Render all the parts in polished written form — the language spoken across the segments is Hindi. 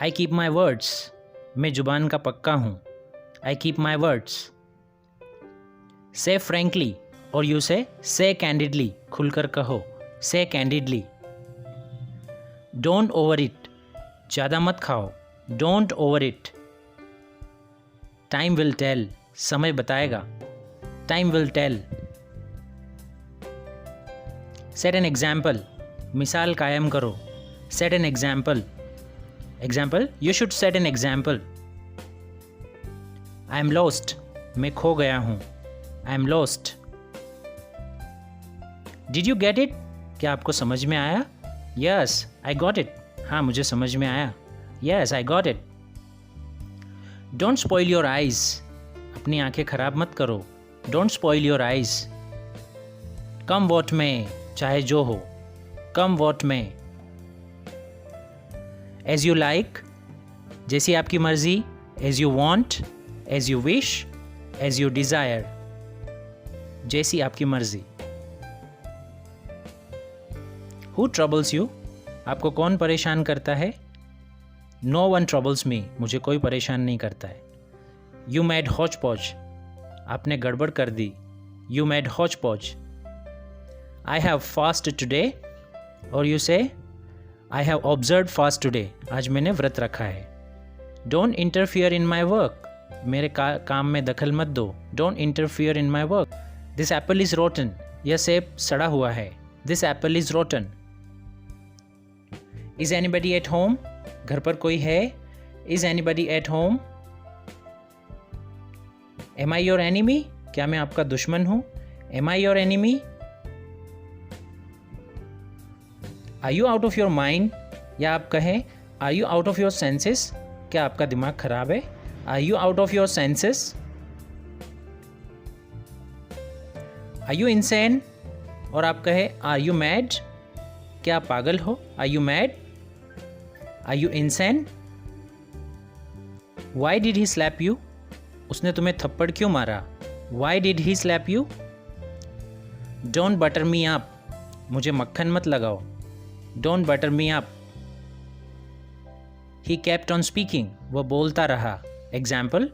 आई कीप माई वर्ड्स, मैं जुबान का पक्का हूँ। I keep my words. से फ्रेंकली और यू से कैंडिडली, खुलकर कहो, से कैंडिडली। डोंट ओवर इट, ज़्यादा मत खाओ, don't overeat. Time will tell, समय बताएगा, time will tell. Set an example, मिसाल कायम करो, set an example. Example, you should set an example. I am lost, मैं खो गया हूँ, I am lost. Did you get it, क्या आपको समझ में आया? यस आई गॉट इट, हाँ मुझे समझ में आया, yes I got it. Don't spoil your eyes, अपनी आंखें खराब मत करो, don't spoil your eyes. Come what may, चाहे जो हो, come what may. As you like, जैसी आपकी मर्जी, as you want, as you wish, as you desire, जैसी आपकी मर्जी। हु ट्रबल्स यू, आपको कौन परेशान करता है? नो वन ट्रबल्स मी, मुझे कोई परेशान नहीं करता है। यू मेड हॉच पॉच, आपने गड़बड़ कर दी, you made hotch potch. I have fast today और you say I have observe fast today, आज मैंने व्रत रखा है। Don't interfere in my work, मेरे काम में दखल मत दो, don't interfere in my work. This apple is rotten, यह सेब सड़ा हुआ है, this apple is rotten. Is anybody at home, घर पर कोई है, is anybody at home. Am I your enemy, क्या मैं आपका दुश्मन हूं? Am I your enemy. Are you out of your mind, या आप कहें are you out of your senses, क्या आपका दिमाग खराब है? Are you out of your senses. Are you insane, और आप कहें आर यू मैड, क्या आप पागल हो? Are you mad, are you insane. Why did he slap you, उसने तुम्हें थप्पड़ क्यों मारा? Why did he slap you. Don't butter me up, मुझे मक्खन मत लगाओ, don't butter me up. He kept on speaking, वह बोलता रहा। Example,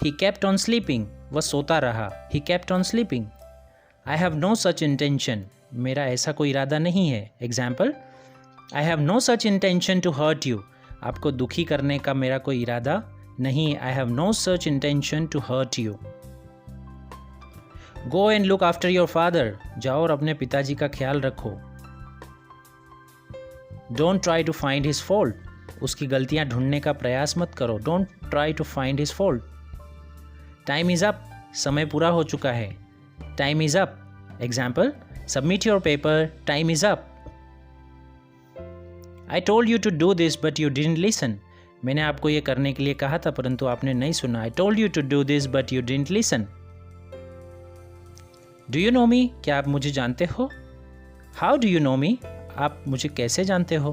he kept on sleeping, वह सोता रहा, he kept on sleeping. I have no such intention, मेरा ऐसा कोई इरादा नहीं है। Example, I have no such intention to hurt you, आपको दुखी करने का मेरा कोई इरादा नहीं है। I have no such intention to hurt you. Go and look after your father, जाओ और अपने पिताजी का ख्याल रखो। Don't try to find his fault, उसकी गलतियां ढूंढने का प्रयास मत करो, don't try to find his fault. Time is up, समय पूरा हो चुका है, time is up. Example, submit your paper, time is up. I told you to do this but you didn't listen, मैंने आपको ये करने के लिए कहा था परंतु आपने नहीं सुना। I told you to do this but you didn't listen. Do you know me, क्या आप मुझे जानते हो? How do you know me, आप मुझे कैसे जानते हो?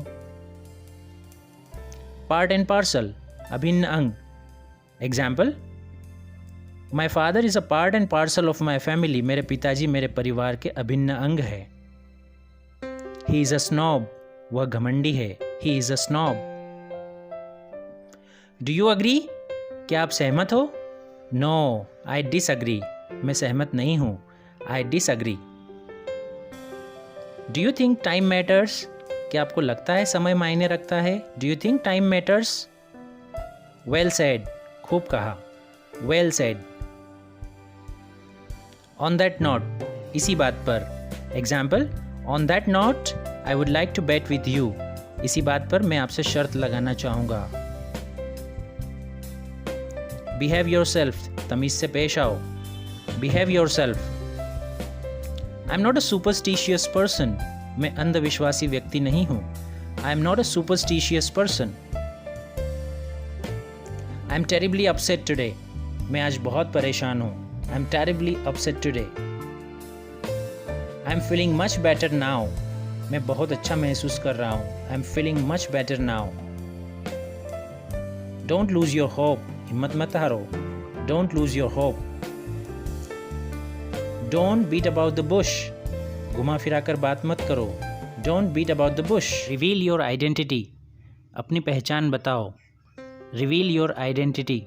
पार्ट एंड पार्सल, अभिन्न अंग। Example, my father is a part and parcel of my family, मेरे पिताजी मेरे परिवार के अभिन्न अंग है। ही इज अ स्नॉब, वह घमंडी है, he is a snob. Do you agree, क्या आप सहमत हो? नो आई डिसअग्री, मैं सहमत नहीं हूं, I disagree. Do you think time matters, क्या आपको लगता है समय मायने रखता है? Do you think time matters. Well said, खूब कहा, well said. On that note, इसी बात पर। Example, on that note I would like to bet with you, इसी बात पर मैं आपसे शर्त लगाना चाहूंगा। बिहेव योर सेल्फ, तमीज से पेश आओ, behave your self. I am not a superstitious person, मैं अंधविश्वासी व्यक्ति नहीं हूं। आई am not a superstitious person. I am terribly upset today, मैं आज बहुत परेशान हूं। I am terribly upset today. I am feeling much better now, मैं बहुत अच्छा महसूस कर रहा हूं। I am feeling much better now. Don't lose your hope, हिम्मत मत हारो, don't lose your hope. Don't beat about the bush, घुमा फिरा कर बात मत करो, don't beat about the bush. Reveal your identity, अपनी पहचान बताओ, reveal your identity.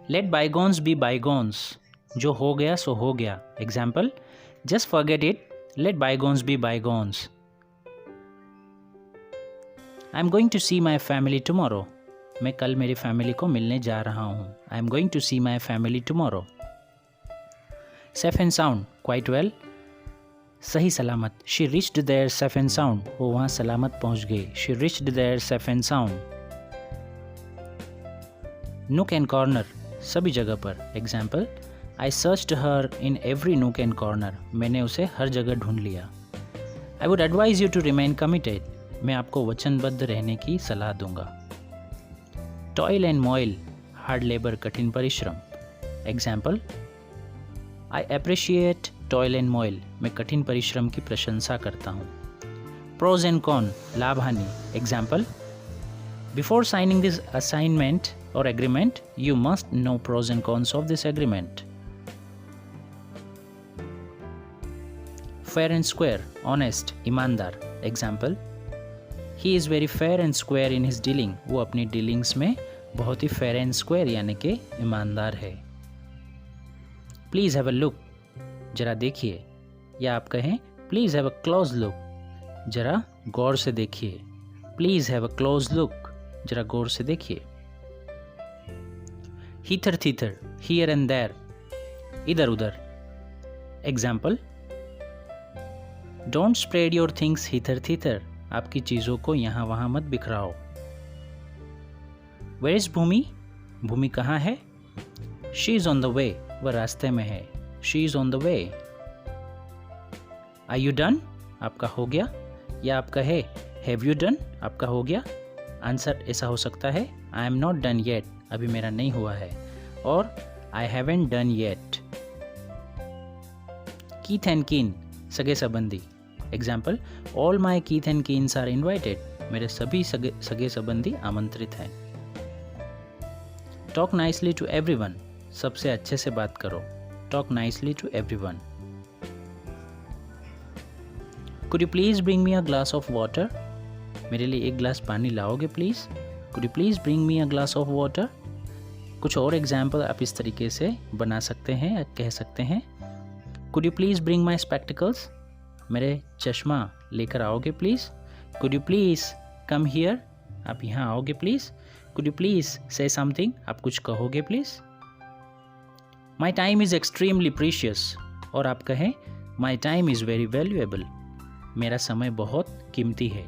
Let bygones be bygones, जो हो गया सो हो गया। Example, just forget it, let bygones be bygones. I am going to see my family tomorrow, मैं कल मेरी फैमिली को मिलने जा रहा हूँ। I am going to see my family tomorrow. Safe and sound, quite well, सही सलामत। She reached there safe and sound, वो वहाँ सलामत पहुँच गई। She reached there safe and sound. Nook and corner, सभी जगह पर। Example, I searched her in every nook and corner, मैंने उसे हर जगह ढूंढ लिया। I would advise you to remain committed, मैं आपको वचनबद्ध रहने की सलाह दूंगा। Toil and moil, hard labour, कठिन परिश्रम। Example, I appreciate toil and moil, मैं कठिन परिश्रम की प्रशंसा करता हूँ। प्रोज एंड कॉन, लाभ हानि। Example, before signing this assignment और agreement you must know pros and cons of this agreement. Fair and square, honest, ईमानदार। Example, he is very fair and square in his dealing, वो अपनी डीलिंग्स में बहुत ही फेयर एंड स्क्वायर यानी कि ईमानदार है। प्लीज़ हैव अ लुक, जरा देखिए, या आप कहें please have a close look, जरा गौर से देखिए। Please have a close look, जरा गौर से देखिए। Hither thither, here and there, इधर उधर। Example, don't spread your things hither thither, आपकी चीज़ों को यहाँ वहाँ मत बिखराओ। वेयर इज भूमि, भूमि कहाँ है? She is on the way, वह रास्ते में है। She is on the way. Are you done, आपका हो गया, या आप कहे हैव यू डन, आपका हो गया। आंसर ऐसा हो सकता है, I am not done yet, अभी मेरा नहीं हुआ है, और I haven't done yet. Kith and kin, सगे संबंधी। Example, all my kith and kins are invited, मेरे सभी सगे संबंधी आमंत्रित हैं। टॉक नाइसली टू एवरीवन, सबसे अच्छे से बात करो। Talk nicely to everyone. Could you please bring me a glass of water, मेरे लिए एक गिलास पानी लाओगे please. Could you please bring me a glass of water. कुछ और एग्जाम्पल आप इस तरीके से बना सकते हैं या कह सकते हैं। Could you please bring my spectacles, मेरे चश्मा लेकर आओगे please. Could you please come here, आप यहाँ आओगे प्लीज। कुड यू प्लीज से समथिंग, आप कुछ कहोगे please. My time is extremely precious, और आप कहें my time is very valuable, मेरा समय बहुत कीमती है।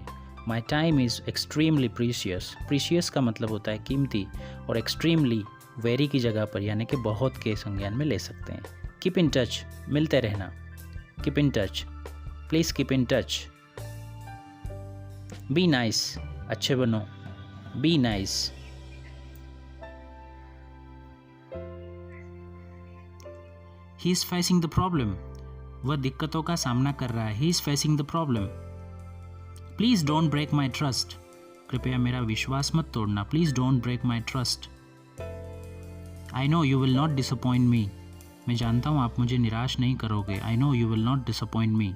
My time is extremely precious, precious का मतलब होता है कीमती, और एक्सट्रीमली वेरी की जगह पर यानी कि बहुत के संज्ञान में ले सकते हैं। कीप इन टच, मिलते रहना। Keep in touch, please keep in touch. Be nice, अच्छे बनो। Be nice. He is facing the problem, वह दिक्कतों का सामना कर रहा है। He is facing the problem. Please don't break my trust, कृपया मेरा विश्वास मत तोड़ना। Please don't break my trust. I know you will not disappoint me, मैं जानता हूँ आप मुझे निराश नहीं करोगे। I know you will not disappoint me.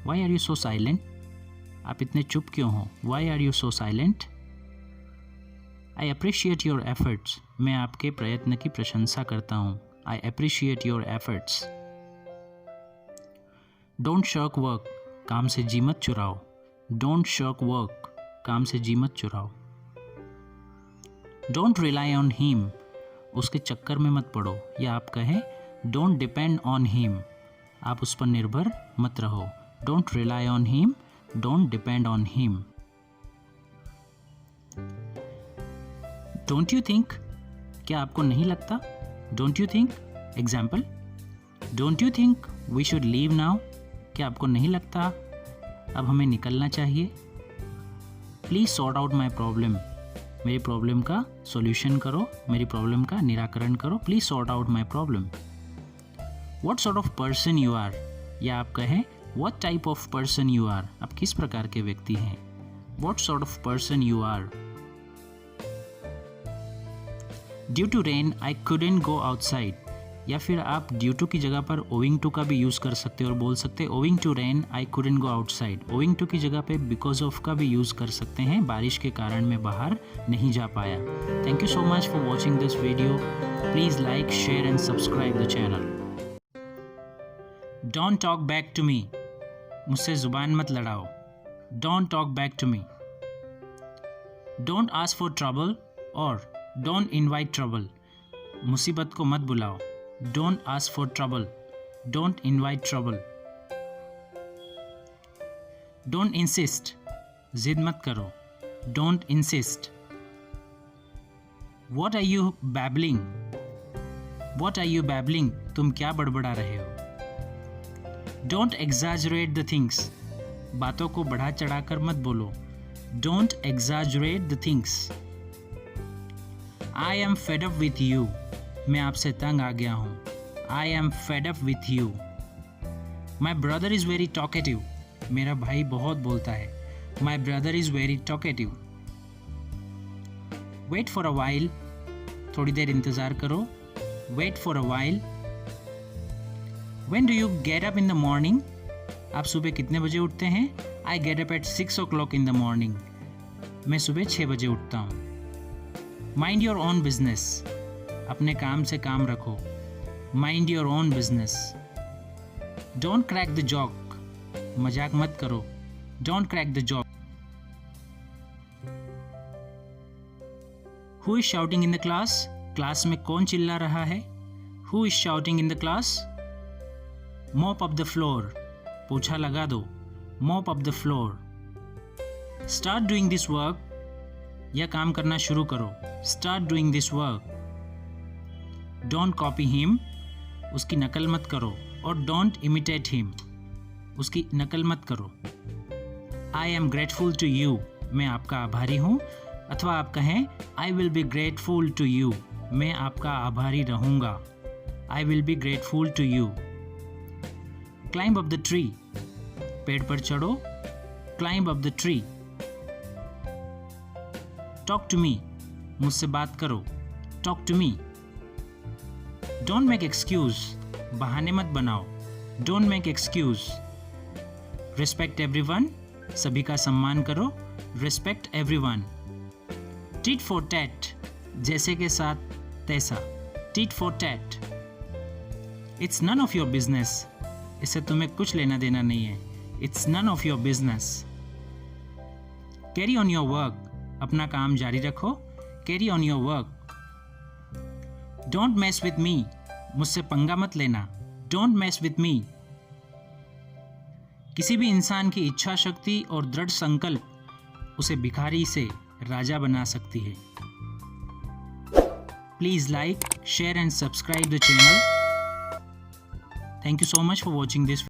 Why are you so silent, आप इतने चुप क्यों हो। Why are you so silent. I appreciate your efforts, मैं आपके प्रयत्न की प्रशंसा करता हूँ। I appreciate your efforts. Don't shirk work, काम से जी मत चुराओ। डोंट शर्क वर्क, काम से जी मत चुराओ। डोंट रिलाई ऑन हिम, उसके चक्कर में मत पड़ो, या आप कहें डोंट डिपेंड ऑन हिम, आप उस पर निर्भर मत रहो। Don't rely on him, don't depend on him. Don't you think, क्या आपको नहीं लगता। Don't you think. Example, don't you think we should leave now, क्या आपको नहीं लगता अब हमें निकलना चाहिए। Please sort out my problem, मेरी प्रॉब्लम का सॉल्यूशन करो, मेरी प्रॉब्लम का निराकरण करो। Please sort out my problem. What sort of person you are, या आप कहें what type of person you are, आप किस प्रकार के व्यक्ति हैं। What sort of person you are. Due to rain I couldn't go outside, या फिर आप ड्यू टू की जगह पर ओविंग टू का भी यूज़ कर सकते हो और बोल सकते हैं owing to rain I couldn't go outside. Owing to की जगह पे बिकॉज ऑफ का भी यूज़ कर सकते हैं, बारिश के कारण मैं बाहर नहीं जा पाया। Thank you so much for watching this video. Please like, share and subscribe the channel. Don't talk back to me, मुझसे ज़ुबान मत लड़ाओ। Don't talk back to me. Don't ask for trouble और डोंट इनवाइट ट्रबल, मुसीबत को मत बुलाओ। Don't ask for trouble, don't invite trouble. Don't insist, जिद मत करो। Don't insist. What are you babbling, what are you babbling, तुम क्या बड़बड़ा रहे हो। डोंट एग्जैजरेट द थिंग्स, बातों को बढ़ा चढ़ाकर मत बोलो। Don't exaggerate the things. I am fed up with you, मैं आपसे तंग आ गया हूँ। I am fed up with you. My brother is very talkative, मेरा भाई बहुत बोलता है। My brother is very talkative. Wait for a while, थोड़ी देर इंतज़ार करो। Wait for a while. When do you get up in the morning, आप सुबह कितने बजे उठते हैं। I get up at 6 o'clock in the morning, मैं सुबह 6 बजे उठता हूँ। माइंड योर ओन बिजनेस, अपने काम से काम रखो। Mind your own business. Don't crack the joke, मजाक मत करो। Don't crack the joke. Who is shouting in the class, class में कौन चिल्ला रहा है। Who is shouting in the class. Mop up the floor, पोछा लगा दो। Mop up the floor. Start doing this work, यह काम करना शुरू करो। Start doing this work. Don't copy him, उसकी नकल मत करो। और डोंट इमिटेट हिम, उसकी नकल मत करो। I am grateful to you, मैं आपका आभारी हूँ। अथवा आप कहें I will be grateful to you, मैं आपका आभारी रहूँगा। I will be grateful to you. Climb up the tree, पेड़ पर चढ़ो। Climb up the tree. Talk to me, मुझसे बात करो। Talk to me. Don't make excuse, बहाने मत बनाओ। Don't make excuse. Respect everyone, सभी का सम्मान करो। Respect everyone. Tit for tat, जैसे के साथ तैसा। Tit for tat. It's none of your business, इससे तुम्हें कुछ लेना देना नहीं है। It's none of your business. Carry on your work, अपना काम जारी रखो। Carry on your work. Don't mess with me, मुझसे पंगा मत लेना। Don't mess with me. किसी भी इंसान की इच्छा शक्ति और दृढ़ संकल्प उसे भिखारी से राजा बना सकती है। Please like, share and subscribe the channel. Thank you so much for watching this.